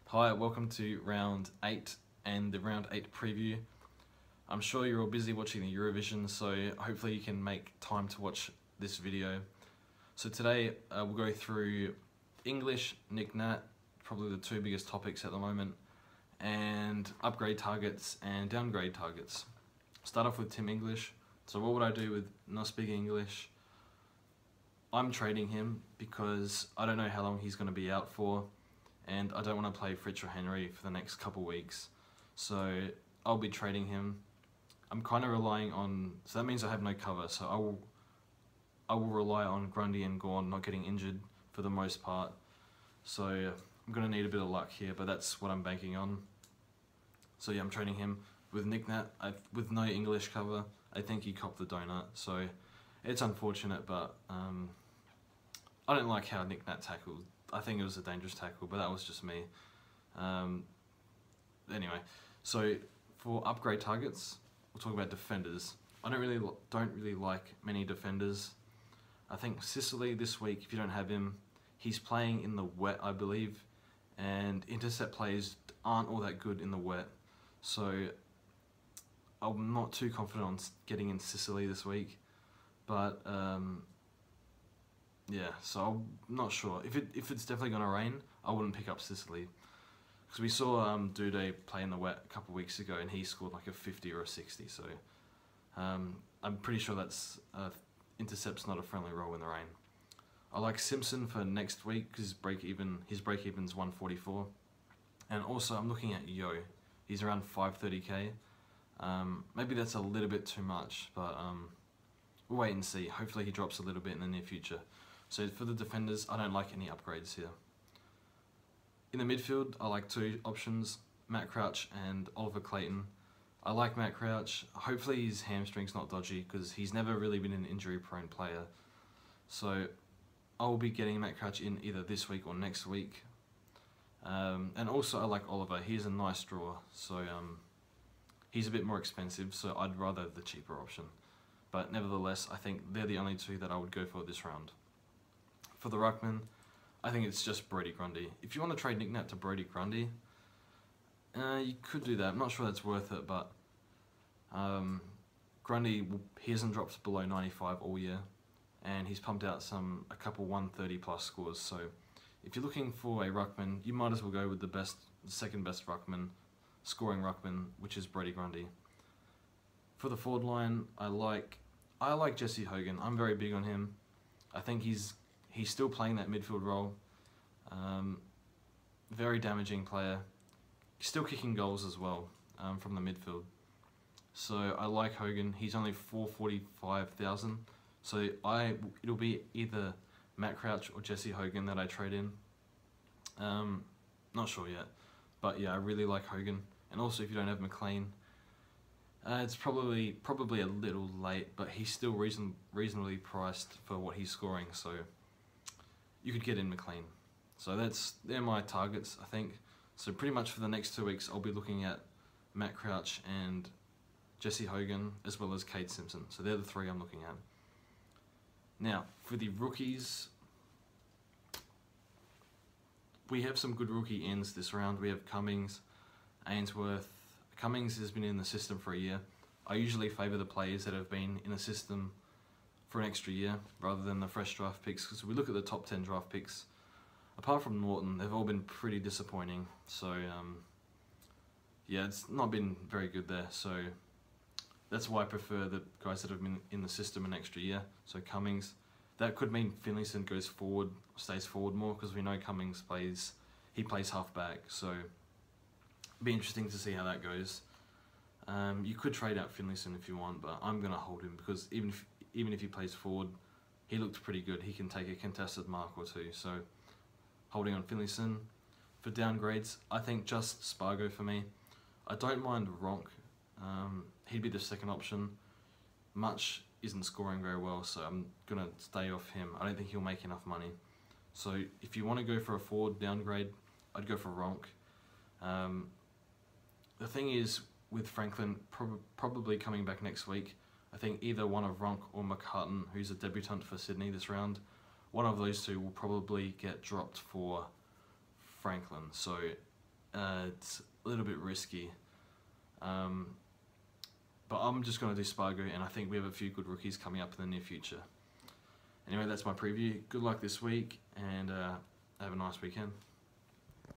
Hi, welcome to round 8 and the round 8 preview. I'm sure you're all busy watching the Eurovision, so hopefully you can make time to watch this video. So today we'll go through English, Nick-Nat, probably the two biggest topics at the moment, and upgrade targets and downgrade targets. Start off with Tim English. So what would I do with not speaking English? I'm trading him because I don't know how long he's going to be out for, and I don't want to play Fritz or Henry for the next couple weeks. So I'll be trading him. I'm kind of relying on, so that means I have no cover, so I will rely on Grundy and Gorn not getting injured for the most part. So I'm going to need a bit of luck here, but that's what I'm banking on. So yeah, I'm trading him. With Nick-Nat, with no English cover, I think he copped the donut. So it's unfortunate, but I don't like how Nick-Nat tackled. I think it was a dangerous tackle, but that was just me. Anyway, so for upgrade targets, we'll talk about defenders. I don't really like many defenders. I think Sicily this week, if you don't have him, he's playing in the wet, I believe, and intercept plays aren't all that good in the wet. So I'm not too confident on getting in Sicily this week, but yeah, so I'm not sure. If it's definitely going to rain, I wouldn't pick up Sicily. Because we saw Dude play in the wet a couple of weeks ago and he scored like a 50 or a 60, so I'm pretty sure that's intercept's not a friendly role in the rain. I like Simpson for next week because his break-even's 144. And also I'm looking at Yo. He's around 530k. Maybe that's a little bit too much, but we'll wait and see. Hopefully he drops a little bit in the near future. So for the defenders, I don't like any upgrades here. In the midfield, I like two options, Matt Crouch and Oliver Clayton. I like Matt Crouch. Hopefully his hamstring's not dodgy because he's never really been an injury-prone player. So I'll be getting Matt Crouch in either this week or next week. And also I like Oliver. He's a nice draw, so he's a bit more expensive, so I'd rather the cheaper option. But nevertheless, I think they're the only two that I would go for this round. For the ruckman, I think it's just Brody Grundy. If you want to trade Nick-Nat to Brody Grundy, you could do that. I'm not sure that's worth it, but Grundy, he hasn't dropped below 95 all year, and he's pumped out a couple 130 plus scores. So if you're looking for a ruckman, you might as well go with the second best ruckman, scoring ruckman, which is Brody Grundy. For the forward line, I like Jesse Hogan. I'm very big on him. I think he's still playing that midfield role. Very damaging player. Still kicking goals as well from the midfield. So I like Hogan. He's only 445,000. So it'll be either Matt Crouch or Jesse Hogan that I trade in. Not sure yet, but yeah, I really like Hogan. And also, if you don't have McLean, it's probably a little late, but he's still reasonably priced for what he's scoring, so you could get in McLean. So they're my targets, I think. So pretty much for the next 2 weeks, I'll be looking at Matt Crouch and Jesse Hogan, as well as Kate Simpson. So they're the three I'm looking at. Now, for the rookies, we have some good rookie ends this round. We have Cummings, Ainsworth. Cummings has been in the system for a year. I usually favour the players that have been in the system for an extra year rather than the fresh draft picks, because we look at the top 10 draft picks, apart from Norton, they've all been pretty disappointing. So yeah, it's not been very good there. So that's why I prefer the guys that have been in the system an extra year. So Cummings, that could mean Finlayson goes forward, stays forward more, because we know Cummings plays half back. So be interesting to see how that goes. You could trade out Finlayson if you want, but I'm going to hold him because even if he plays forward, he looked pretty good. He can take a contested mark or two, so holding on Finlayson. For downgrades, I think just Spargo for me. I don't mind Ronk. He'd be the second option. Much isn't scoring very well, so I'm going to stay off him. I don't think he'll make enough money. So if you want to go for a forward downgrade, I'd go for Ronk. The thing is, with Franklin probably coming back next week, I think either one of Ronk or McCartan, who's a debutant for Sydney this round, one of those two will probably get dropped for Franklin. So it's a little bit risky. But I'm just going to do Spargo, and I think we have a few good rookies coming up in the near future. Anyway, that's my preview. Good luck this week, and have a nice weekend.